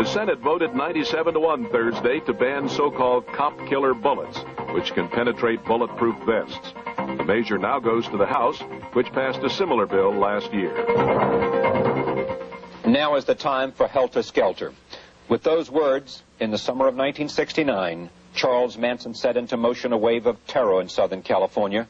The Senate voted 97-1 Thursday to ban so-called cop killer bullets, which can penetrate bulletproof vests. The measure now goes to the House, which passed a similar bill last year. Now is the time for Helter Skelter. With those words, in the summer of 1969, Charles Manson set into motion a wave of terror in Southern California.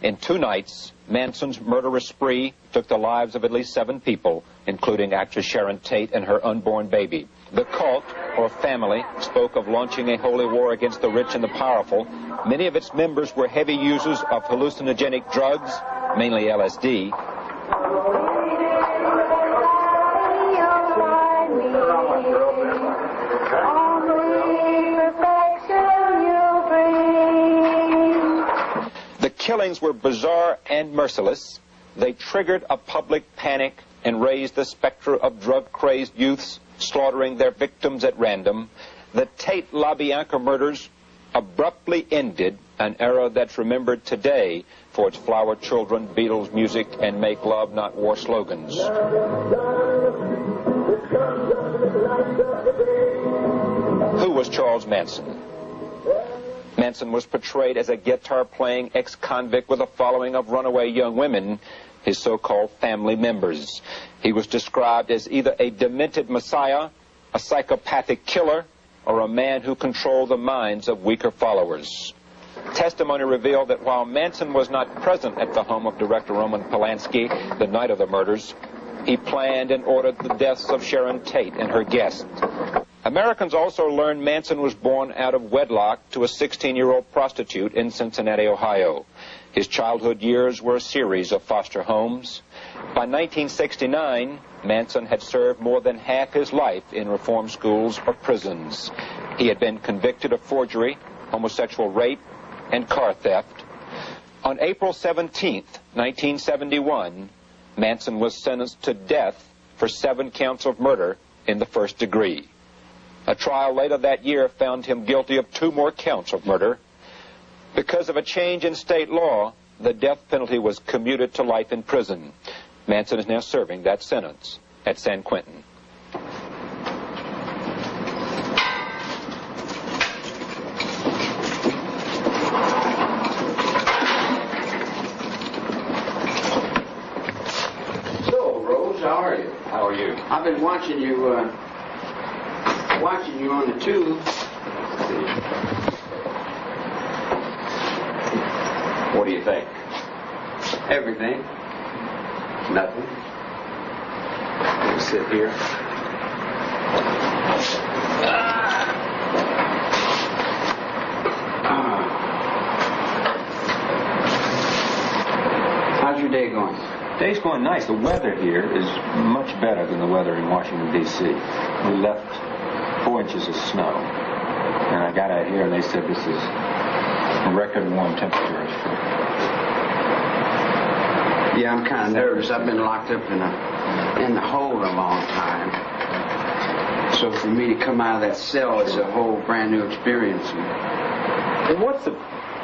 In 2 nights, Manson's murderous spree took the lives of at least 7 people, including actress Sharon Tate and her unborn baby. The cult, or family, spoke of launching a holy war against the rich and the powerful. Many of its members were heavy users of hallucinogenic drugs, mainly LSD. The killings were bizarre and merciless. They triggered a public panic and raised the specter of drug-crazed youths slaughtering their victims at random. The Tate LaBianca murders abruptly ended an era that's remembered today for its flower children, Beatles music, and make love, not war slogans. Who was Charles Manson? Manson was portrayed as a guitar-playing ex-convict with a following of runaway young women, his so-called family members. He was described as either a demented messiah, a psychopathic killer, or a man who controlled the minds of weaker followers. Testimony revealed that while Manson was not present at the home of director Roman Polanski the night of the murders, he planned and ordered the deaths of Sharon Tate and her guests. Americans also learned Manson was born out of wedlock to a 16-year-old prostitute in Cincinnati, Ohio. His childhood years were a series of foster homes. By 1969, Manson had served more than half his life in reform schools or prisons. He had been convicted of forgery, homosexual rape, and car theft. On April 17, 1971, Manson was sentenced to death for 7 counts of murder in the first degree. A trial later that year found him guilty of 2 more counts of murder. Because of a change in state law, the death penalty was commuted to life in prison. Manson is now serving that sentence at San Quentin. So, Rose, how are you? How are you? I've been watching you on the tube. What do you think? Everything. Nothing. Let me sit here. How's your day going? Day's going nice. The weather here is much better than the weather in Washington, D.C. We left 4 inches of snow. And I got out here and they said this is record warm temperatures. Yeah, I'm kind of nervous. I've been locked up in the hole a long time. So for me to come out of that cell is a whole brand new experience. And what's the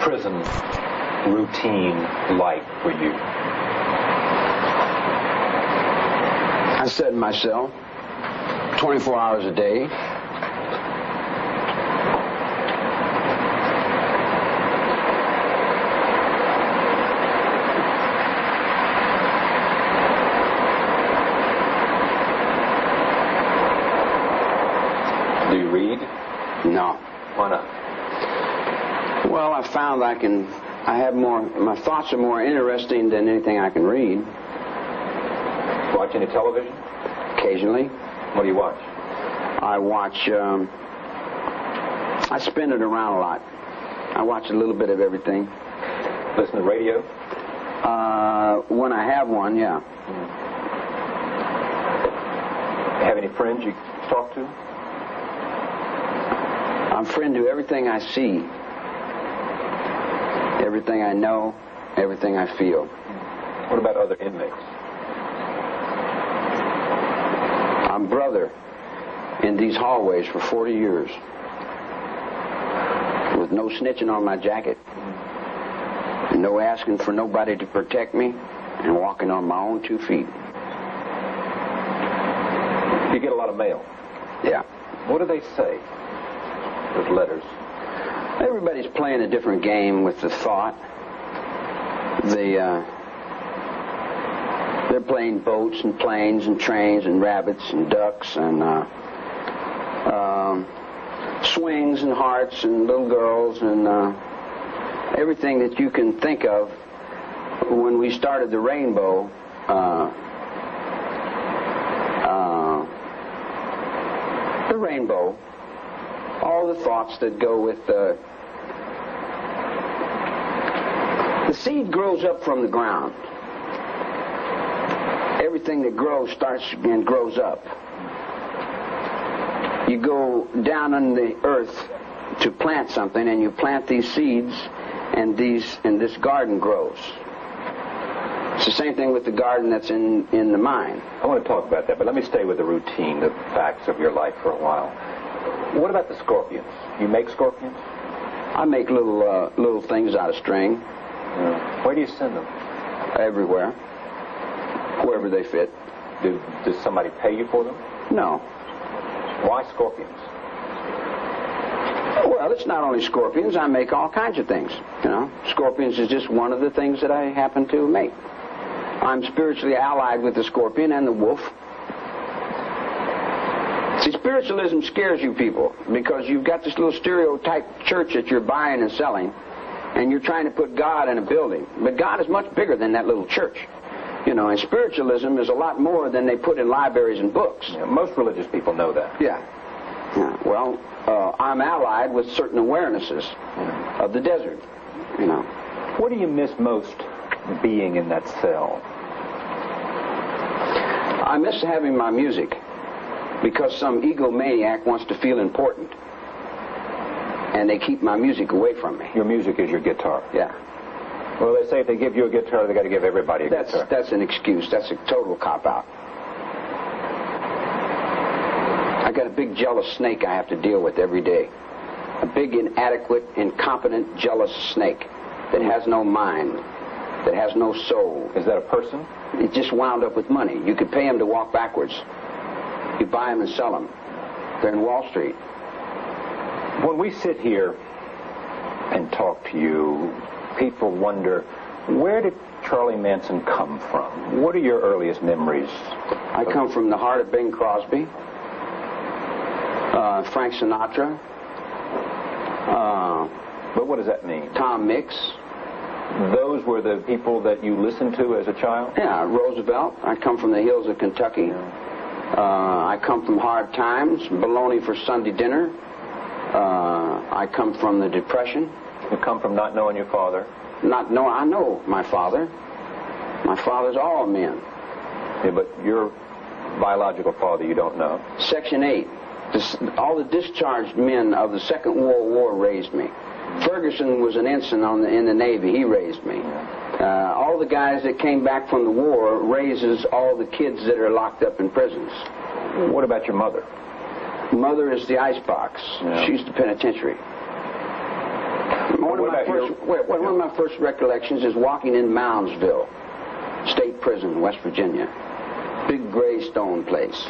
prison routine like for you? I sit in my cell 24 hours a day. Do you read? No. Why not? Well, I found my thoughts are more interesting than anything I can read. Watch any television? Occasionally. What do you watch? I watch, I spin it around a lot. I watch a little bit of everything. Listen to radio? When I have one, yeah. Have any friends you talk to? I'm a friend to everything I see, everything I know, everything I feel. What about other inmates? I'm brother in these hallways for 40 years with no snitching on my jacket, and no asking for nobody to protect me, and walking on my own 2 feet. You get a lot of mail? Yeah. What do they say? Those letters. Everybody's playing a different game with the thought. They're playing boats and planes and trains and rabbits and ducks and swings and hearts and little girls and everything that you can think of. When we started the rainbow, all the thoughts that go with the seed grows up from the ground. Everything that grows starts and grows up. You go down in the earth to plant something, and you plant these seeds, and this garden grows. It's the same thing with the garden that's in the mind. I want to talk about that, but let me stay with the routine, the facts of your life for a while. What about the scorpions? You make scorpions? I make little things out of string. Where do you send them? Everywhere. Wherever they fit. Does somebody pay you for them? No. Why scorpions? Well, it's not only scorpions. I make all kinds of things. You know, scorpions is just one of the things that I happen to make. I'm spiritually allied with the scorpion and the wolf. See, spiritualism scares you people because you've got this little stereotype church that you're buying and selling, and you're trying to put God in a building. But God is much bigger than that little church. You know, and spiritualism is a lot more than they put in libraries and books. Yeah, most religious people know that. Yeah. Well, I'm allied with certain awarenesses of the desert, you know. What do you miss most being in that cell? I miss having my music because some egomaniac wants to feel important, and they keep my music away from me. Your music is your guitar? Yeah. Well, they say if they give you a guitar, they got to give everybody a guitar. That's an excuse. That's a total cop-out. I got a big jealous snake I have to deal with every day. A big, inadequate, incompetent, jealous snake that has no mind, that has no soul. Is that a person? It just wound up with money. You could pay him to walk backwards. You buy them and sell them. They're in Wall Street. When we sit here and talk to you, people wonder, where did Charlie Manson come from? What are your earliest memories? I come from the heart of Bing Crosby, Frank Sinatra. But what does that mean? Tom Mix. Those were the people that you listened to as a child? Yeah, Roosevelt. I come from the hills of Kentucky. I come from hard times, bologna for Sunday dinner. I come from the Depression. You come from not knowing your father? I know my father. My father's all men. Yeah, but your biological father you don't know. Section 8. All the discharged men of the Second World War raised me. Ferguson was an ensign in the Navy. He raised me. All the guys that came back from the war raises all the kids that are locked up in prisons. What about your mother? Mother is the icebox. Yeah. She's the penitentiary. One of my first recollections is walking in Moundsville State Prison, West Virginia. Big gray stone place.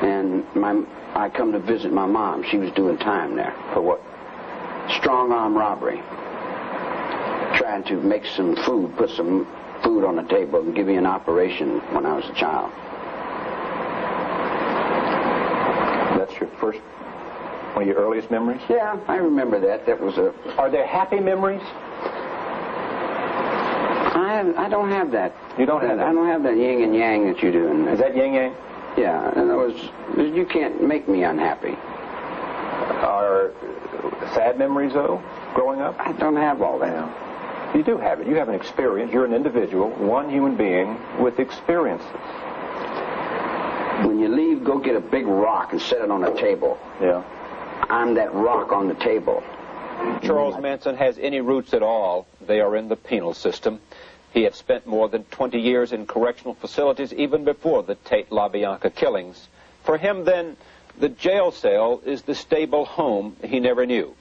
And I come to visit my mom. She was doing time there. For what? Strong-arm robbery. Trying to make some food, put some food on the table and give me an operation when I was a child. That's your first, one of your earliest memories? Yeah, I remember that. That was a... Are there happy memories? I don't have that. You don't have that? I don't have that yin and yang that you do. Is that yin yang? Yeah. In other words, you can't make me unhappy. Are sad memories, though, growing up? I don't have all that. Yeah. You do have it. You have an experience. You're an individual, one human being with experiences. When you leave, go get a big rock and set it on a table. Yeah. I'm that rock on the table. Charles Manson has any roots at all, they are in the penal system. He had spent more than 20 years in correctional facilities even before the Tate LaBianca killings. For him, then, the jail cell is the stable home he never knew.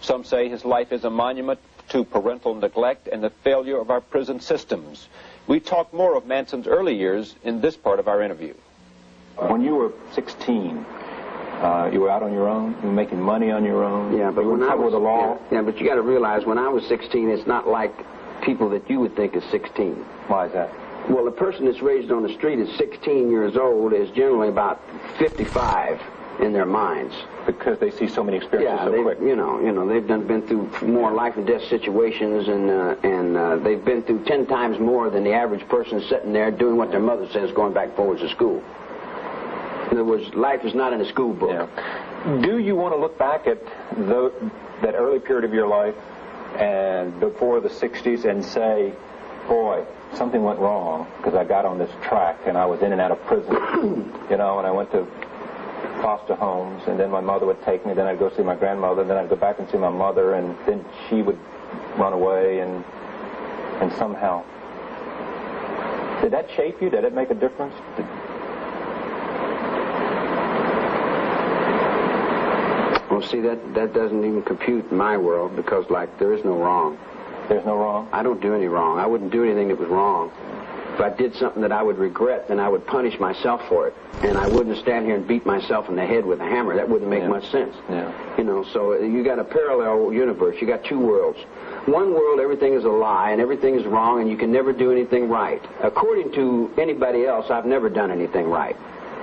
Some say his life is a monument to parental neglect and the failure of our prison systems. We talk more of Manson's early years in this part of our interview. When you were 16, You were out on your own. You were making money on your own. Yeah, but you were when in I trouble was with the law. yeah, but you got to realize when I was 16, it's not like people that you would think is 16. Why is that? Well, a person that's raised on the street at 16 years old is generally about 55 in their minds. Because they see so many experiences so quick. You know, they've been through more life and death situations, and they've been through 10 times more than the average person sitting there doing what their mother says, going back and forwards to school. In other words, life is not in a school book. Yeah. Do you want to look back at that early period of your life and before the 60s and say, boy, something went wrong because I got on this track and I was in and out of prison, and I went to foster homes, and then my mother would take me, then I'd go see my grandmother, and then I'd go back and see my mother, and then she would run away, and somehow. Did that shape you? Did it make a difference? Well, see, that doesn't even compute in my world because, there is no wrong. There's no wrong? I don't do any wrong. I wouldn't do anything that was wrong. If I did something that I would regret, then I would punish myself for it. And I wouldn't stand here and beat myself in the head with a hammer. That wouldn't make much sense. Yeah. So you got a parallel universe. You got two worlds. One world, everything is a lie and everything is wrong and you can never do anything right. According to anybody else, I've never done anything right.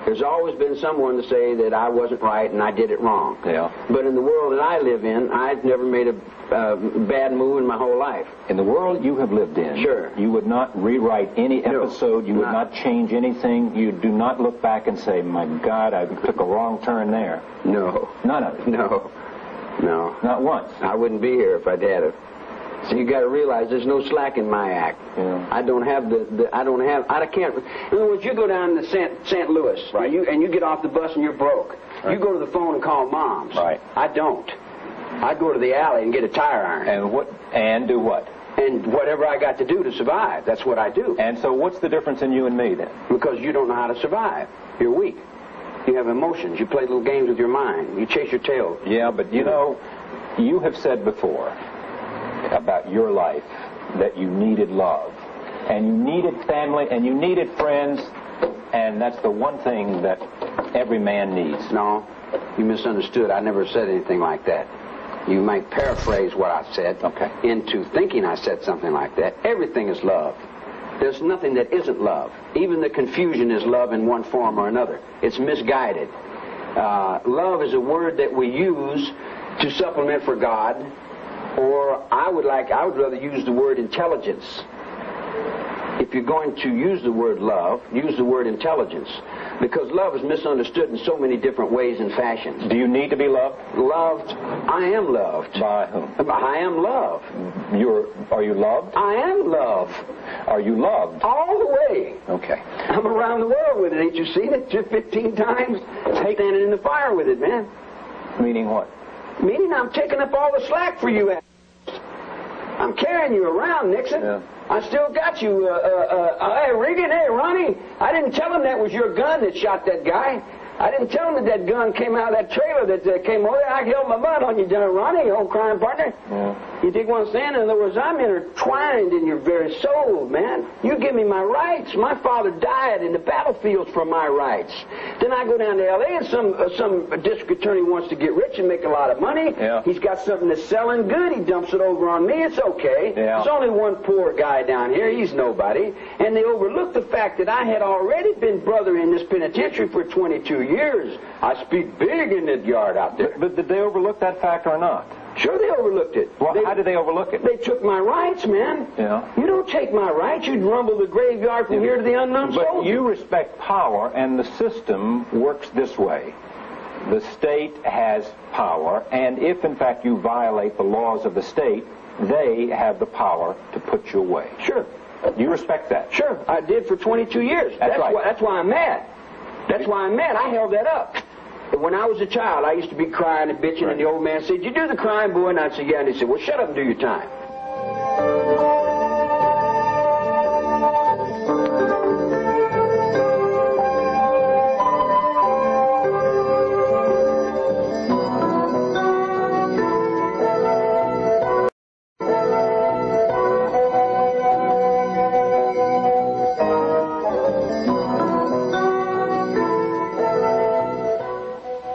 There's always been someone to say that I wasn't right and I did it wrong. Yeah. But in the world that I live in, I've never made a bad move in my whole life. In the world you have lived in, sure, you would not rewrite any episode. You would not change anything. You do not look back and say, my God, I took a wrong turn there. No. None of it. No. Not once. I wouldn't be here if I did it. So you got to realize there's no slack in my act. Yeah. I can't. In other words, you go down to St. Louis, right, and you get off the bus and you're broke. Right. You go to the phone and call moms. Right. I don't. I go to the alley and get a tire iron. And do what? And whatever I got to do to survive. That's what I do. And so what's the difference in you and me then? Because you don't know how to survive. You're weak. You have emotions. You play little games with your mind. You chase your tail. Yeah, but you have said before about your life that you needed love and you needed family and you needed friends, and that's the one thing that every man needs. No, you misunderstood. I never said anything like that. You might paraphrase what I said into thinking I said something like that. Everything is love. There's nothing that isn't love. Even the confusion is love in one form or another. It's misguided. Love is a word that we use to supplement for God. Or I would rather use the word intelligence. If you're going to use the word love, use the word intelligence. Because love is misunderstood in so many different ways and fashions. Do you need to be loved? Loved. I am loved. By whom? I am loved. Are you loved? I am loved. Are you loved? All the way. Okay. I'm around the world with it. Ain't you seen it? 15 times. Standing in the fire with it, man. Meaning what? Meaning I'm taking up all the slack for you. I'm carrying you around, Nixon. Yeah. I still got you. Hey, Regan, hey, Ronnie. I didn't tell him that was your gun that shot that guy. I didn't tell him that gun came out of that trailer that came over there. I held my butt on you, Ronnie, old crime partner. Yeah. You dig what I'm saying? In other words, I'm intertwined in your very soul, man. You give me my rights. My father died in the battlefields for my rights. Then I go down to L.A. and some district attorney wants to get rich and make a lot of money. Yeah. He's got something that's selling good. He dumps it over on me. It's okay. Yeah. There's only one poor guy down here. He's nobody. And they overlook the fact that I had already been brother in this penitentiary for 22 years. I speak big in that yard out there. But did they overlook that fact or not? Sure, they overlooked it. Well, how did they overlook it? They took my rights, man. Yeah. You don't take my rights. You'd rumble the graveyard from here to the unknown But soldier. you respect power, and the system works this way. The state has power, and if, in fact, you violate the laws of the state, they have the power to put you away. Sure. You respect that? Sure. I did for 22 years. That's right. That's why I'm mad. That's why I'm mad. I held that up. When I was a child, I used to be crying and bitching, and the old man said, "You do the crime, boy?" And I'd say, "Yeah." And he said, "Well, shut up and do your time."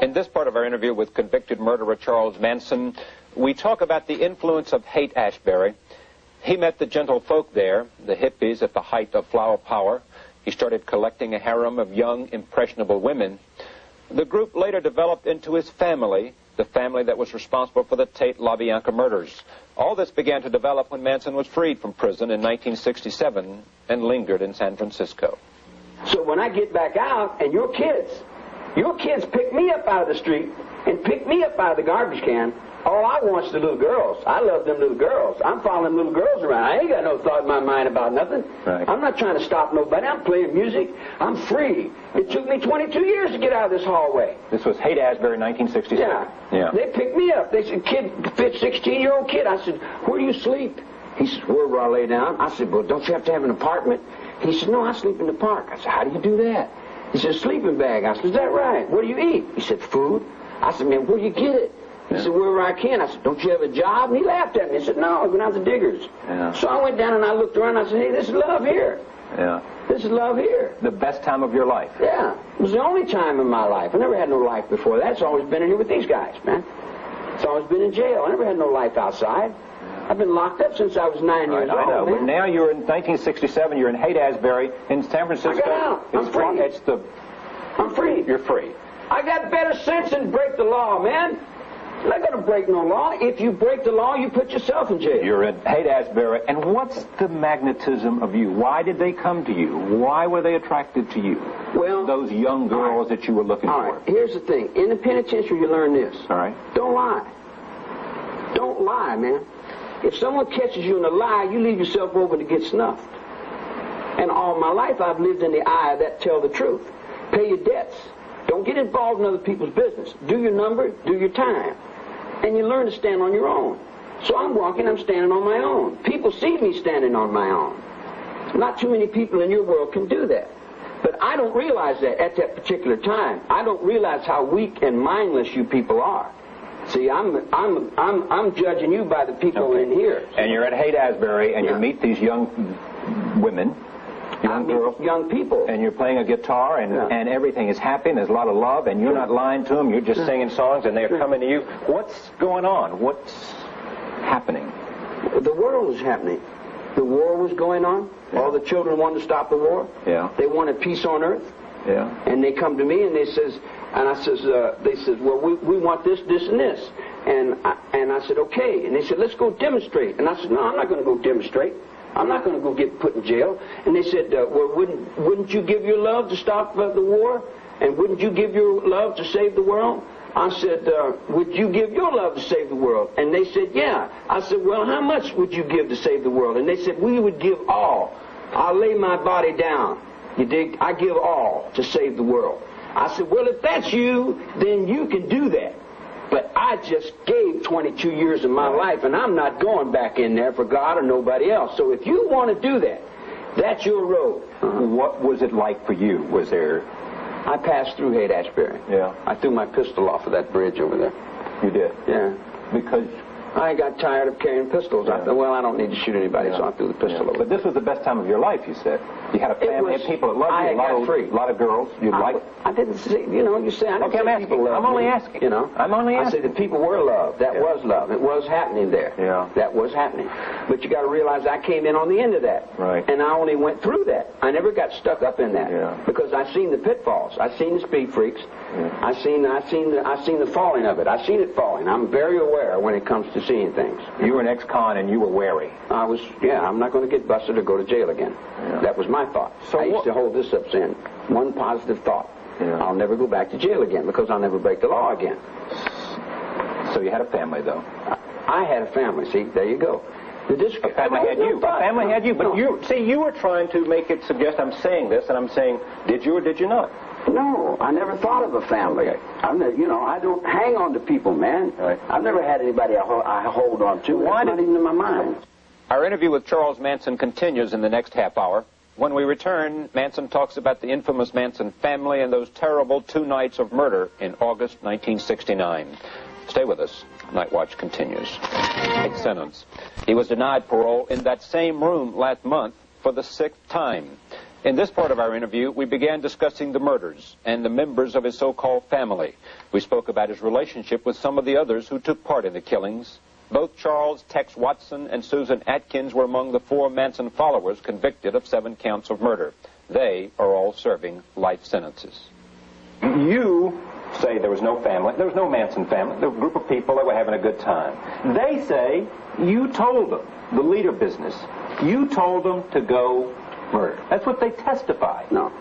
In this part of our interview with convicted murderer Charles Manson, we talk about the influence of Haight-Ashbury. He met the gentle folk there, the hippies at the height of flower power. He started collecting a harem of young, impressionable women. The group later developed into his family, the family that was responsible for the Tate LaBianca murders. All this began to develop when Manson was freed from prison in 1967 and lingered in San Francisco. So when I get back out, and your kids pick me up out of the street and pick me up out of the garbage can, all I want is the little girls. I love them little girls. I'm following little girls around. I ain't got no thought in my mind about nothing. Right. I'm not trying to stop nobody. I'm playing music. I'm free. It took me 22 years to get out of this hallway. This was Haight-Ashbury, 1967. Yeah. They picked me up. They said, kid, 16-year-old kid. I said, where do you sleep? He said, where I lay down? I said, well, don't you have to have an apartment? He said, no, I sleep in the park. I said, how do you do that? He said, sleeping bag. I said, is that right? What do you eat? He said, food. I said, man, where do you get it? He said, wherever I can. I said, don't you have a job? And he laughed at me. He said, no, I went out to Diggers. Yeah. So I went down and I looked around and I said, hey, this is love here. Yeah. This is love here. The best time of your life. Yeah. It was the only time in my life. I never had no life before that. It's always been in here with these guys, man. It's always been in jail. I never had no life outside. I've been locked up since I was 9 years old. I know, man. but now you're in 1967, you're in Haight-Ashbury in San Francisco. I got out. I'm free. I'm free. You're free. I got better sense than break the law, man. I'm not going to break no law. If you break the law, you put yourself in jail. You're in Haight-Ashbury, and what's the magnetism of you? Why did they come to you? Why were they attracted to you? Well, those young girls that you were looking all for. Right. Here's the thing. In the penitentiary, you learn this. All right. Don't lie. Don't lie, man. If someone catches you in a lie, you leave yourself open to get snuffed. And all my life, I've lived in the eye of that tell the truth. Pay your debts. Don't get involved in other people's business. Do your number, do your time. And you learn to stand on your own. So I'm walking, I'm standing on my own. People see me standing on my own. Not too many people in your world can do that. But I don't realize that at that particular time. I don't realize how weak and mindless you people are. See, I'm judging you by the people in here. And you're at Haight-Ashbury, and you meet these young women, young girls, young people, and you're playing a guitar, and everything is happy, and there's a lot of love, and you're not lying to them. You're just singing songs, and they're coming to you. What's going on? What's happening? The world was happening. The war was going on. Yeah. All the children wanted to stop the war. Yeah. They wanted peace on earth. Yeah. And they come to me and they says, they said, well, we want this, this, and this. And I said, okay. And they said, let's go demonstrate. And I said, no, I'm not going to go demonstrate. I'm not going to go get put in jail. And they said, well, wouldn't you give your love to stop the war? And wouldn't you give your love to save the world? I said, would you give your love to save the world? And they said, yeah. I said, well, how much would you give to save the world? And they said, we would give all. I'll lay my body down. You dig? I give all to save the world. I said, well, if that's you, then you can do that. But I just gave 22 years of my life, and I'm not going back in there for God or nobody else. So if you want to do that, that's your road. What was it like for you? Was there... I passed through Haight-Ashbury. Yeah. I threw my pistol off of that bridge over there. You did? Yeah. Because... I got tired of carrying pistols. I thought, well, I don't need to shoot anybody, so I threw the pistol over. But this was the best time of your life, you said. You had a family of people that loved you, a lot of girls you liked. I didn't say, you say I didn't say I'm asking. people loved I'm only me, asking. I'm only asking. I said the people were loved. That was love. It was happening there. Yeah. That was happening. But you got to realize I came in on the end of that. Right. And I only went through that. I never got stuck up in that. Yeah. Because I seen the pitfalls. I seen the speed freaks. Yeah. I seen the falling of it. I seen it falling. I'm very aware when it comes to seeing things. You were an ex-con and you were wary. I'm not going to get busted or go to jail again. Yeah. That was my thought. So I used to hold this up saying, one positive thought. Yeah. I'll never go back to jail again because I'll never break the law again. So you had a family, though? I had a family. See, there you go. A family had you. A family had you. But you were trying to make it suggest I'm saying this, and I'm saying, did you or did you not? No, I never thought of a family. I don't hang on to people, man. Right. I've never had anybody I hold on to. It's not even in my mind. Our interview with Charles Manson continues in the next half hour. When we return, Manson talks about the infamous Manson family and those terrible 2 nights of murder in August 1969. Stay with us. Nightwatch continues. 8th sentence. He was denied parole in that same room last month for the 6th time. In this part of our interview, we began discussing the murders and the members of his so-called family. We spoke about his relationship with some of the others who took part in the killings. Both Charles Tex Watson and Susan Atkins were among the 4 Manson followers convicted of 7 counts of murder. They are all serving life sentences. You say there was no family. There was no Manson family. There was a group of people that were having a good time. They say you told them, the leader business, you told them to go murder. That's what they testify. No.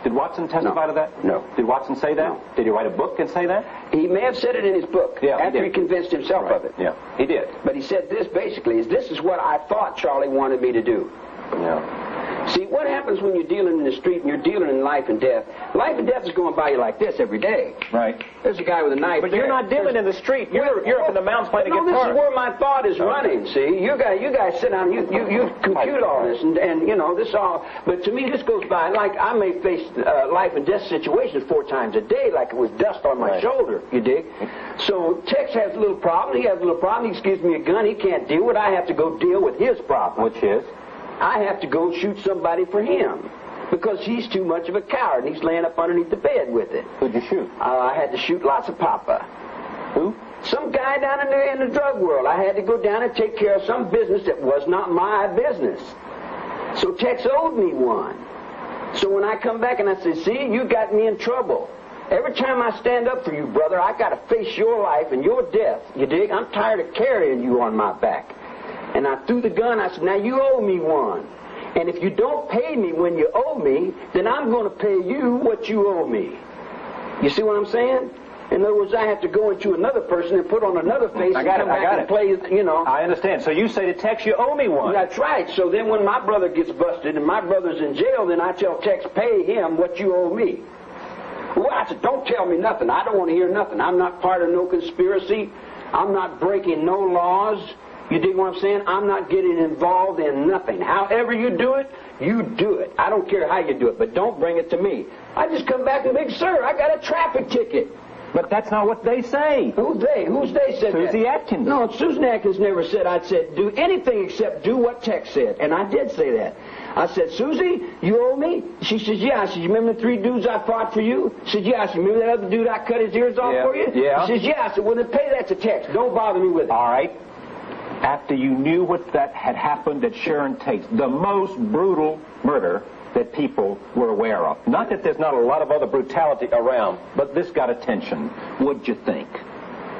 Did Watson testify to that? No. Did Watson say that? No. Did he write a book and say that? He may have said it in his book after he convinced himself of it. Yeah, he did. But he said this basically, this is what I thought Charlie wanted me to do. Yeah. See, what happens when you're dealing in the street and you're dealing in life and death? Life and death is going by you like this every day. Right. There's a guy with a knife. But you're not dealing in the street. You're up in the mountains playing a guitar. No, this is where my thought is running, see? You guys sit down, you compute all this, and you know, this all, but to me this goes by, like I may face life and death situations 4 times a day, like it was dust on my shoulder, you dig? So Tex has a little problem, he has a little problem, he gives me a gun, he can't deal with it, I have to go deal with his problem. Which is? I have to go shoot somebody for him. Because he's too much of a coward, and he's laying up underneath the bed with it. Who'd you shoot? I had to shoot lots of Papa. Who? Some guy down in the drug world. I had to go down and take care of some business that was not my business. So Tex owed me one. So when I come back and I say, see, you got me in trouble. Every time I stand up for you, brother, I got to face your life and your death. You dig? I'm tired of carrying you on my back. And I threw the gun. I said, now you owe me one. And if you don't pay me when you owe me, then I'm going to pay you what you owe me. You see what I'm saying? In other words, I have to go into another person and put on another face and come back and play, you know. I understand. So you say to Tex, you owe me one. That's right. So then when my brother gets busted and my brother's in jail, then I tell Tex, pay him what you owe me. Well, I said, don't tell me nothing. I don't want to hear nothing. I'm not part of no conspiracy. I'm not breaking no laws. You dig what I'm saying? I'm not getting involved in nothing. However you do it, you do it. I don't care how you do it, but don't bring it to me. I just come back and big, sir, I got a traffic ticket. But that's not what they say. Who's they? Who's they said that? Susie Atkins. No, Susan Atkins never said I'd said do anything except do what Tex said. And I did say that. I said, Susie, you owe me? She says, yeah. I said, you remember the 3 dudes I fought for you? She said, yeah. I said, remember that other dude I cut his ears off for you? Yeah. She says, yeah. I said, well, then pay that to Tex. Don't bother me with it. All right. After you knew what that had happened at Sharon Tate's, the most brutal murder that people were aware of. Not that there's not a lot of other brutality around, but this got attention. What'd you think?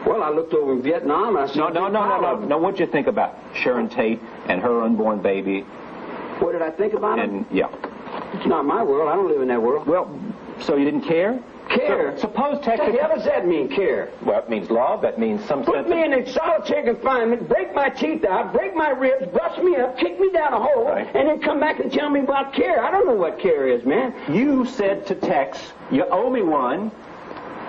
Well, I looked over in Vietnam and I said, No, what'd you think about Sharon Tate and her unborn baby? What did I think about it? Yeah. It's not my world. I don't live in that world. Well, so you didn't care? Care? So, suppose Tex... What the hell does that mean, care? Well, it means love. That means some sense Put me in a solitary confinement, break my teeth out, break my ribs, bust me up, kick me down a hole, and then come back and tell me about care. I don't know what care is, man. You said to Tex, you owe me one.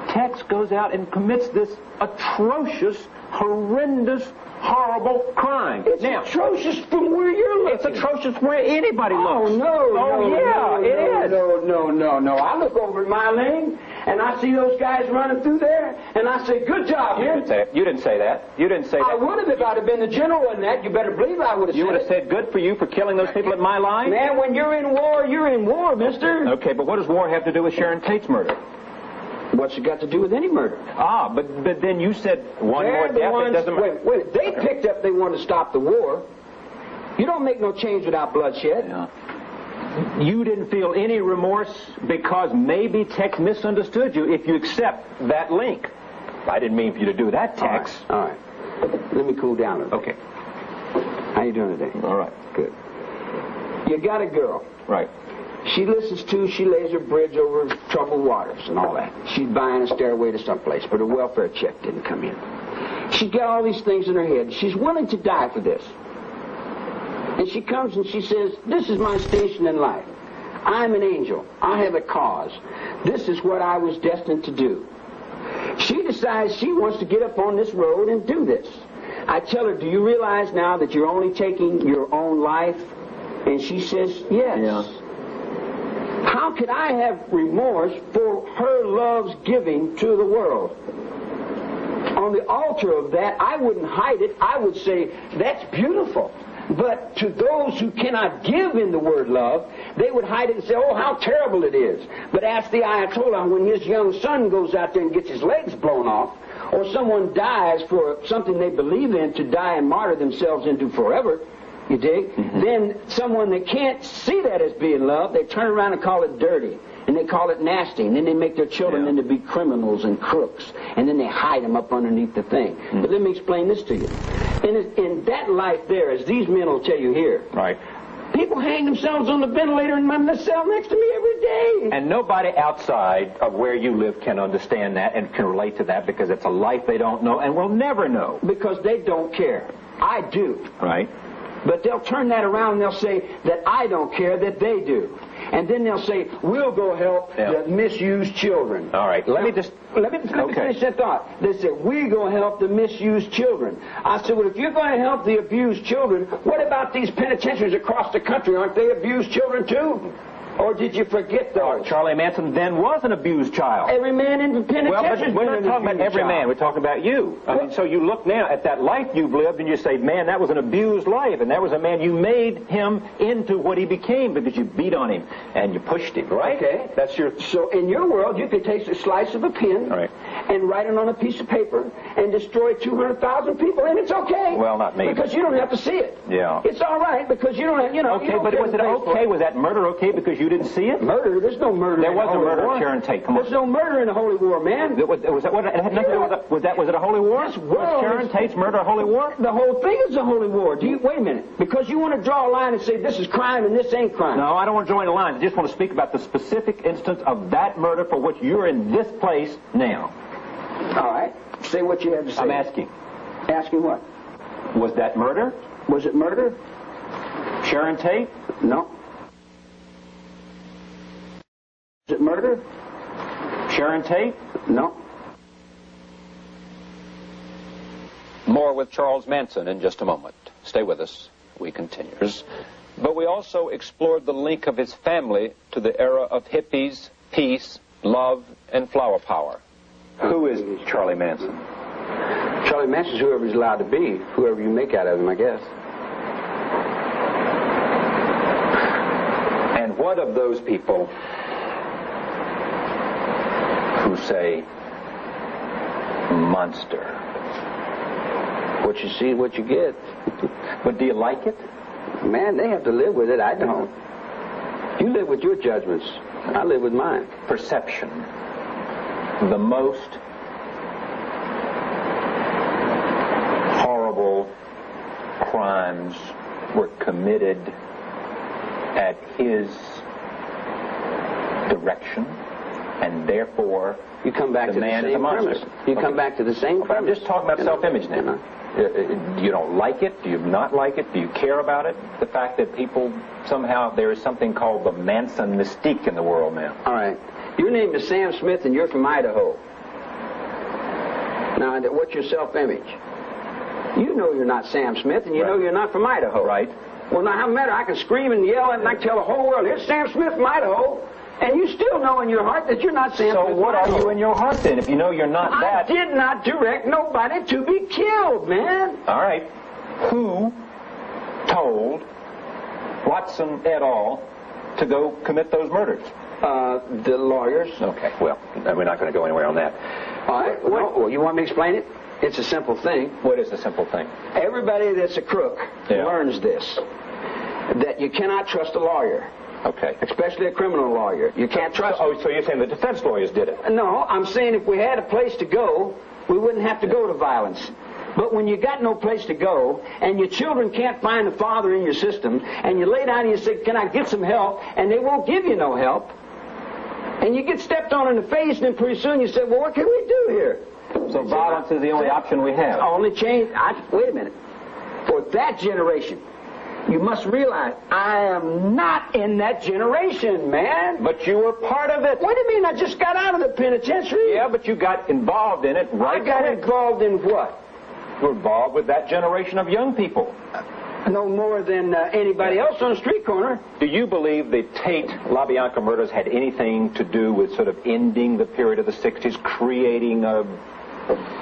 Tex goes out and commits this atrocious, horrendous, horrible crime. It's atrocious from where you're looking. It's atrocious where anybody looks. It is. No. I look over at my lane, and I see those guys running through there, and I say, good job, man. You didn't say that. You didn't say that. I would have if I'd have been the general in that. You better believe I would have said it. You would have said good for you for killing those people at my line? Man, when you're in war, mister. Okay, but what does war have to do with Sharon Tate's murder? What's it got to do with any murder? But then you said one more death. It doesn't... Wait. They picked up they wanted to stop the war. You don't make no change without bloodshed. Yeah. You didn't feel any remorse because maybe Tex misunderstood you if you accept that link. I didn't mean for you to do that, Tex. All right. Let me cool down a bit. Okay. How you doing today? All right. Good. You got a girl. Right. She lays her bridge over troubled waters and all that. She's buying a stairway to someplace, but her welfare check didn't come in. She's got all these things in her head. She's willing to die for this. And she comes and she says, this is my station in life. I'm an angel. I have a cause. This is what I was destined to do. She decides she wants to get up on this road and do this. I tell her, do you realize now that you're only taking your own life? And she says, yes. Yeah. How could I have remorse for her love's giving to the world? On the altar of that, I wouldn't hide it. I would say, that's beautiful. But to those who cannot give in the word love, they would hide it and say, oh, how terrible it is. But ask the Ayatollah when his young son goes out there and gets his legs blown off, or someone dies for something they believe in to die and martyr themselves into forever, you dig? Then someone that can't see that as being love, they turn around and call it dirty. And they call it nasty, and then they make their children into be criminals and crooks, and then they hide them up underneath the thing. But let me explain this to you. In that life there, as these men will tell you here, right, people hang themselves on the ventilator in the cell next to me every day. And nobody outside of where you live can understand that and can relate to that because it's a life they don't know and will never know. Because they don't care. I do. Right. But they'll turn that around and they'll say that I don't care, that they do. And then they'll say, we'll go help the misused children. All right, let me finish that thought. They said, we go help the misused children. I said, well, if you're going to help the abused children, what about these penitentiaries across the country? Aren't they abused children too? Or did you forget those? Charlie Manson then was an abused child. Every man in the penitentiary. Well, we're not talking about every man. We're talking about you. I mean, so you look now at that life you've lived and you say, man, that was an abused life. And that was a man, you made him into what he became because you beat on him and you pushed him, right? Okay. That's your... So in your world, you could take a slice of a pen and write it on a piece of paper and destroy 200,000 people, and it's okay. Well, not me. Because you don't have to see it. Yeah. It's all right because you don't have, Okay, but was it okay? Was that murder okay because you didn't see it? Murder? There's no murder. There was a murder of Sharon Tate. Come on. There's no murder in the Holy War, man. Was it a holy war? Was Sharon Tate's murder a holy war? The whole thing is a holy war. Wait a minute. Because you want to draw a line and say this is crime and this ain't crime. No, I don't want to draw any lines. I just want to speak about the specific instance of that murder for which you're in this place now. All right. Say what you have to say. I'm asking. Asking what? Was that murder? Was it murder? Sharon Tate? No. Was it murder? Sharon Tate? No. More with Charles Manson in just a moment. Stay with us. We continue. But we also explored the link of his family to the era of hippies, peace, love, and flower power. Who is Charlie Manson? Charlie Manson's whoever he's allowed to be, whoever you make out of him, I guess. And what of those people who say, monster? What you see, what you get. But do you like it? Man, they have to live with it. I don't. You live with your judgments. I live with mine. Perception. The most horrible crimes were committed at his direction, and therefore you come back to the same premise. You come back to the same premise. I'm just talking about self-image now. You don't like it? Do you not like it? Do you care about it? The fact that people somehow, there is something called the Manson mystique in the world now. All right. Your name is Sam Smith and you're from Idaho. Now, what's your self-image? You know you're not Sam Smith and you know you're not from Idaho. Right. Well, now, how matter? I can scream and yell and I can tell the whole world, here's Sam Smith from Idaho. And you still know in your heart that you're not Sam Smith. So what are you in your heart then, if you know you're not that? I did not direct nobody to be killed, man. All right. Who told Watson et al. To go commit those murders? The lawyers. Okay, well, we're not going to go anywhere on that. All right. Well, you want me to explain it? It's a simple thing. What is the simple thing? Everybody that's a crook learns this, that you cannot trust a lawyer. Okay. Especially a criminal lawyer. You can't trust them. Oh, so you're saying the defense lawyers did it? No, I'm saying if we had a place to go, we wouldn't have to go to violence. But when you got no place to go, and your children can't find a father in your system, and you lay down and you say, can I get some help? And they won't give you no help. And you get stepped on in the face, and then pretty soon you say, well, what can we do here? So violence is the only option we have. Only change. Wait a minute. For that generation, you must realize I am not in that generation, man. But you were part of it. What do you mean? I just got out of the penitentiary. Yeah, but you got involved in it, right? I got involved in what? You were involved with that generation of young people. No more than anybody else on the street corner. Do you believe the Tate LaBianca murders had anything to do with sort of ending the period of the 60s, creating a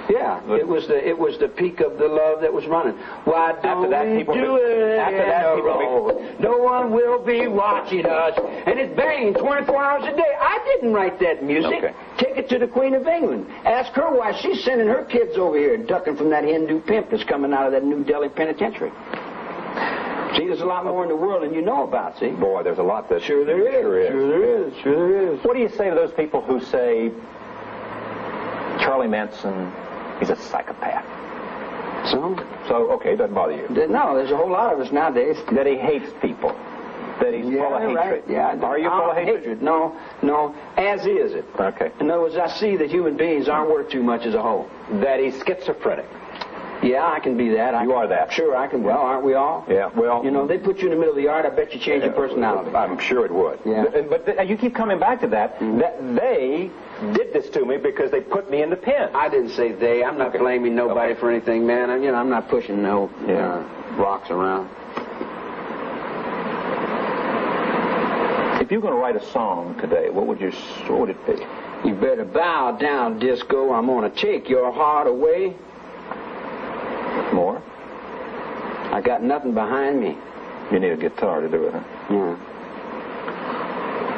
Yeah, it was the peak of the love that was running. Why don't we do it in the road? No one will be watching us. And it's banging 24 hours a day. I didn't write that music. Okay. Take it to the Queen of England. Ask her why she's sending her kids over here ducking from that Hindu pimp that's coming out of that New Delhi penitentiary. See, there's a lot more in the world than you know about, see? Boy, there's a lot that... Sure there is. Sure there is. Sure there is. What do you say to those people who say Charlie Manson is a psychopath? So, okay, it doesn't bother you. No, there's a whole lot of us nowadays. That he hates people. That he's full of hatred. Right. Yeah. Are you full of hatred? No. As is it. Okay. In other words, I see that human beings aren't worth too much as a whole. That he's schizophrenic. Yeah, I can be that. You are that. Sure, I can. Well, aren't we all? Yeah, well... You know, they put you in the middle of the yard, I bet you change your personality. I'm sure it would. Yeah. But you keep coming back to that, that they did this to me because they put me in the pen. I didn't say they. I'm not blaming nobody for anything, man. I'm not pushing no rocks around. If you're going to write a song today, what would it be? You better bow down, disco. I'm going to take your heart away. More? I got nothing behind me. You need a guitar to do it, huh? Yeah.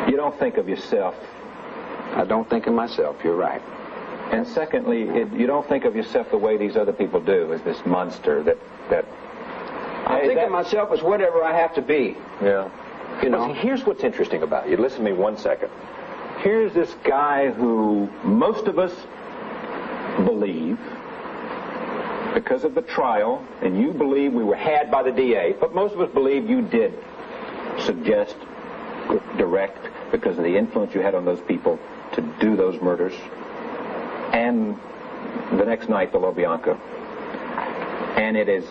You don't think of yourself. I don't think of myself. You're right. And secondly, you don't think of yourself the way these other people do, as this monster that I think of myself as whatever I have to be. Yeah. You know. Well, see, here's what's interesting about you. Listen to me 1 second. Here's this guy who most of us believe, because of the trial, and you believe we were had by the DA, but most of us believe you did suggest, direct, because of the influence you had on those people to do those murders. And the next night, the LaBianca. And it has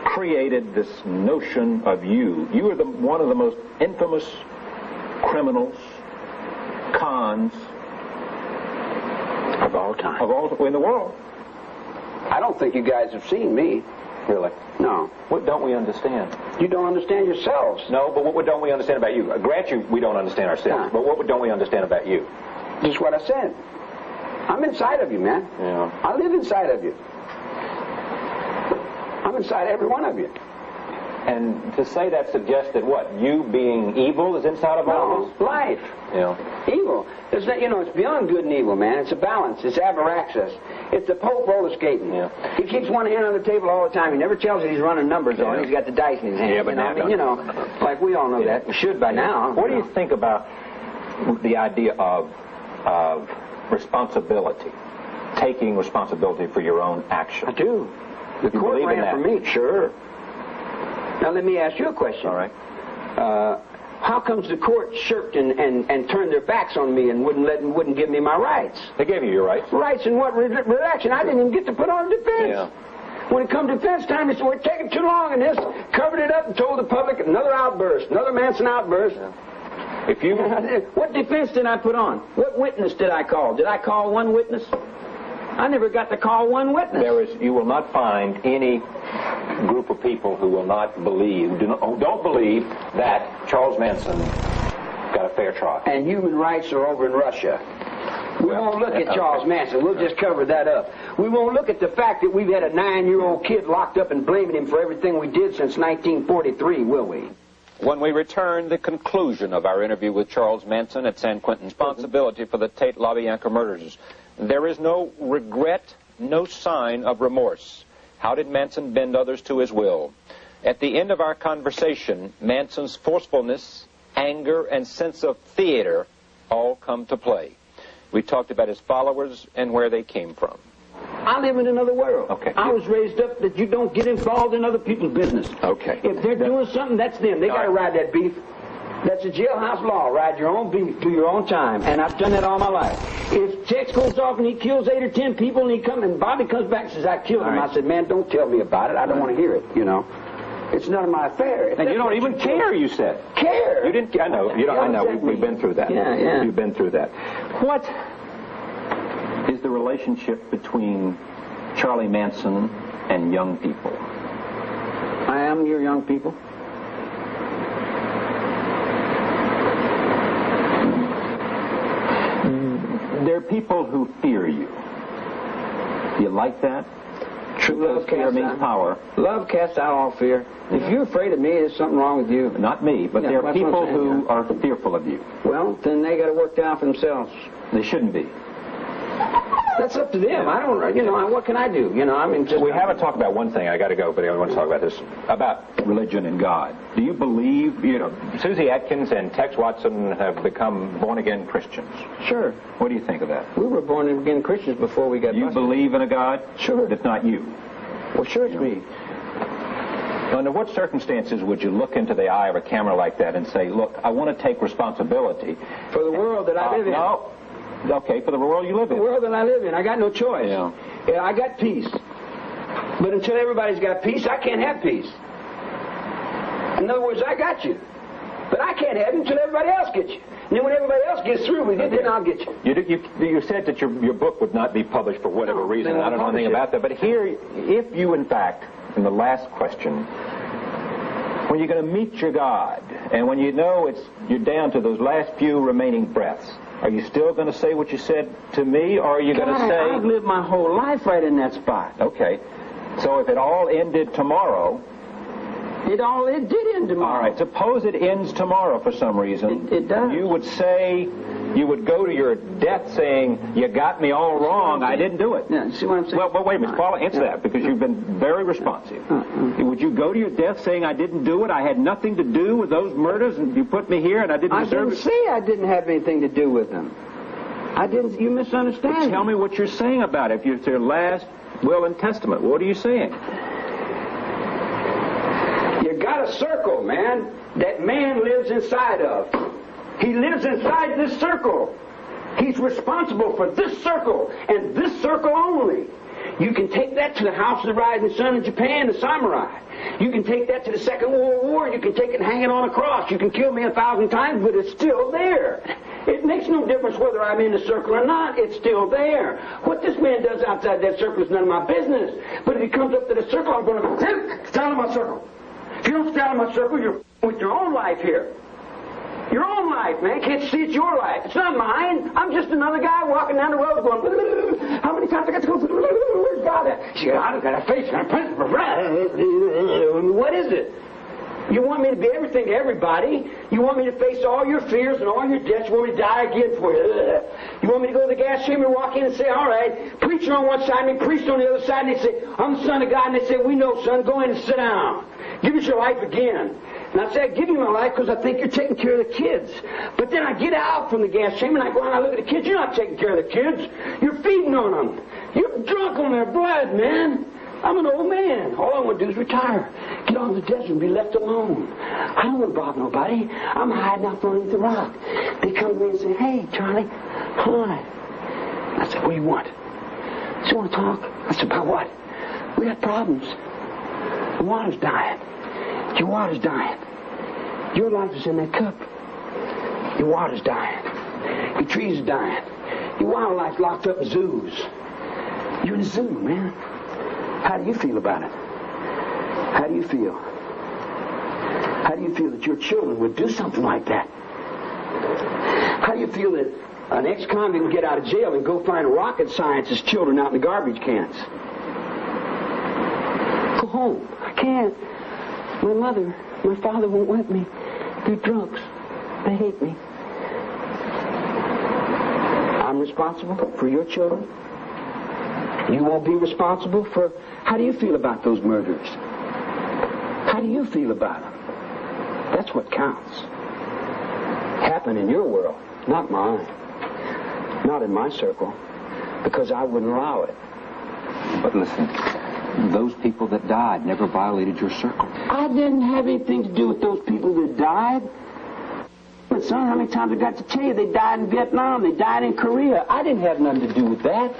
created this notion of you. You are one of the most infamous criminals, cons of all time. In the world. I don't think you guys have seen me. Really? No. What don't we understand? You don't understand yourselves. No, but what don't we understand about you? I grant you we don't understand ourselves, but what don't we understand about you? Just what I said. I'm inside of you, man. Yeah. I live inside of you. I'm inside every one of you. And to say that suggests that what? You being evil is inside of all of us? Life. Yeah. Evil. It's beyond good and evil, man. It's a balance. It's abraxas. It's the Pope roller skating. Yeah. He keeps one hand on the table all the time. He never tells you he's running numbers on. He's got the dice in his hand. Yeah, but like we all know that. We should by now. What do you think about the idea of responsibility? Taking responsibility for your own actions? I do. The court ran for me. Sure. Now let me ask you a question. All right. How comes the court shirked and turned their backs on me and wouldn't give me my rights? They gave you your rights. Rights in what redaction? I didn't even get to put on defense. Yeah. When it come defense time, they said, we're taking too long, and this covered it up and told the public another outburst, another Manson outburst. Yeah. If you... What defense did I put on? What witness did I call? Did I call one witness? I never got to call one witness. You will not find any group of people who will not believe, who don't believe that Charles Manson got a fair trial. And human rights are over in Russia. We won't look at Charles Manson. We'll just cover that up. We won't look at the fact that we've had a 9-year-old kid locked up and blaming him for everything we did since 1943, will we? When we return, the conclusion of our interview with Charles Manson at San Quentin. Responsibility for the Tate LaBianca murders. There is no regret, no sign of remorse. How did Manson bend others to his will? At the end of our conversation, Manson's forcefulness, anger, and sense of theater all come to play. We talked about his followers and where they came from. I live in another world. Okay. I was raised up that you don't get involved in other people's business. Okay. If they're doing something, that's them. They got to ride that beef. That's a jailhouse law. Ride your own beef, do your own time. And I've done that all my life. If Tex goes off and he kills 8 or 10 people and Bobby comes back and says, I killed him, right. I said, man, don't tell me about it. I don't want to hear it, It's none of my affair. And you don't even care, you said. Care? You didn't. I know. I know. We've been through that. Yeah. You've been through that. What is the relationship between Charlie Manson and young people? I am your young people. There are people who fear you. You like that? True love fear means power. Love casts out all fear. If you're afraid of me, there's something wrong with you. Not me, but there are people who are fearful of you. Well, then they got to work down for themselves. They shouldn't be. That's up to them. I don't, what can I do? We haven't talked about one thing. I got to go, but I want to talk about this, about religion and God. Do you believe, Susie Atkins and Tex Watson have become born-again Christians? Sure. What do you think of that? We were born-again Christians before we got busted. You believe in a God? Sure. That's not you. Well, sure it's me. Under what circumstances would you look into the eye of a camera like that and say, look, I want to take responsibility for the world that I live in? No. Okay, for the world you live in. The world that I live in. I got no choice. Yeah. I got peace. But until everybody's got peace, I can't have peace. In other words, I got you. But I can't have it until everybody else gets you. And then when everybody else gets through with it, then I'll get you. You said that your book would not be published for whatever reason. I don't know anything about that. But here, if you, in fact, in the last question, when you're going to meet your God, and when you know you're down to those last few remaining breaths, are you still going to say what you said to me, or are you going to say... I've lived my whole life right in that spot. Okay. So if it all ended tomorrow... It did end tomorrow. All right. Suppose it ends tomorrow for some reason. It does. You would go to your death saying, you got me all wrong, I didn't do it. Yeah, see what I'm saying? Well, wait a minute. Paula, answer that, because you've been very responsive. Would you go to your death saying, I didn't do it, I had nothing to do with those murders, and you put me here, and I didn't deserve it? I didn't say I didn't have anything to do with them. I didn't. You misunderstand me. Tell me what you're saying about it. If it's your last will and testament, what are you saying? You got a circle, man, that man lives inside of. He lives inside this circle. He's responsible for this circle, and this circle only. You can take that to the House of the Rising Sun in Japan, the samurai. You can take that to the Second World War. You can take it and hang it on a cross. You can kill me 1,000 times, but it's still there. It makes no difference whether I'm in the circle or not. It's still there. What this man does outside that circle is none of my business. But if he comes up to the circle, I'm going to stand in my circle. If you don't stand in my circle, you're with your own life here. Your own life, man. Can't see it's your life. It's not mine. I'm just another guy walking down the road going, how many times I got to go? Where's God at? She got a face, got a print. What is it? You want me to be everything to everybody. You want me to face all your fears and all your debts. You want me to die again for you. You want me to go to the gas chamber and walk in and say, all right, preacher on one side and priest on the other side, and they say, I'm the Son of God, and they say, we know, son, go in and sit down. Give us your life again. And I say, I give you my life because I think you're taking care of the kids. But then I get out from the gas chamber and I go out and I look at the kids. You're not taking care of the kids. You're feeding on them. You're drunk on their blood, man. I'm an old man. All I want to do is retire. Get on the desert and be left alone. I don't want to bother nobody. I'm hiding out underneath the rock. They come to me and say, hey, Charlie. Hi. I said, what do you want? So you want to talk? I said, about what? We got problems. The water's dying. Your water's dying. Your life is in that cup. Your water's dying. Your trees are dying. Your wildlife's locked up in zoos. You're in a zoo, man. How do you feel about it? How do you feel? How do you feel that your children would do something like that? How do you feel that an ex-convict would get out of jail and go find rocket scientists' children out in the garbage cans? Go home. I can't. My mother, my father won't let me. They're drunks. They hate me. I'm responsible for your children. You won't be responsible for... How do you feel about those murders? How do you feel about them? That's what counts. Happen in your world, not mine. Not in my circle, because I wouldn't allow it. But listen... Those people that died never violated your circle. I didn't have anything to do with those people that died. But son, how many times I got to tell you they died in Vietnam, they died in Korea. I didn't have nothing to do with that.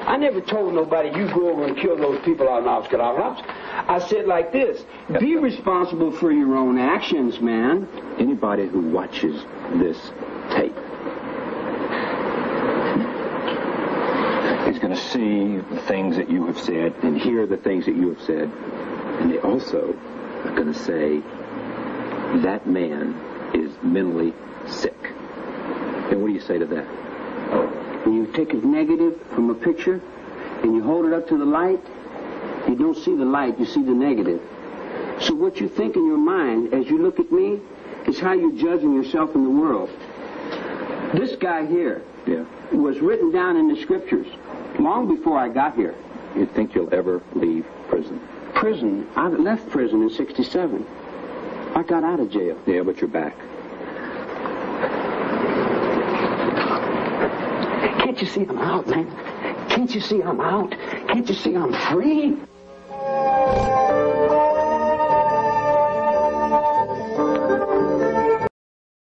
I never told nobody, you go over and kill those people out in Oscar. I said like this, be responsible for your own actions, man. Anybody who watches this tape is going to see the things that you have said and hear the things that you have said. And they also are going to say, that man is mentally sick. And what do you say to that? When you take a negative from a picture and you hold it up to the light, you don't see the light, you see the negative. So what you think in your mind as you look at me is how you're judging yourself in the world. This guy here was written down in the scriptures long before I got here. You think you'll ever leave prison? Prison? I left prison in '67. I got out of jail. Yeah, but you're back. Can't you see I'm out, man? Can't you see I'm out? Can't you see I'm free?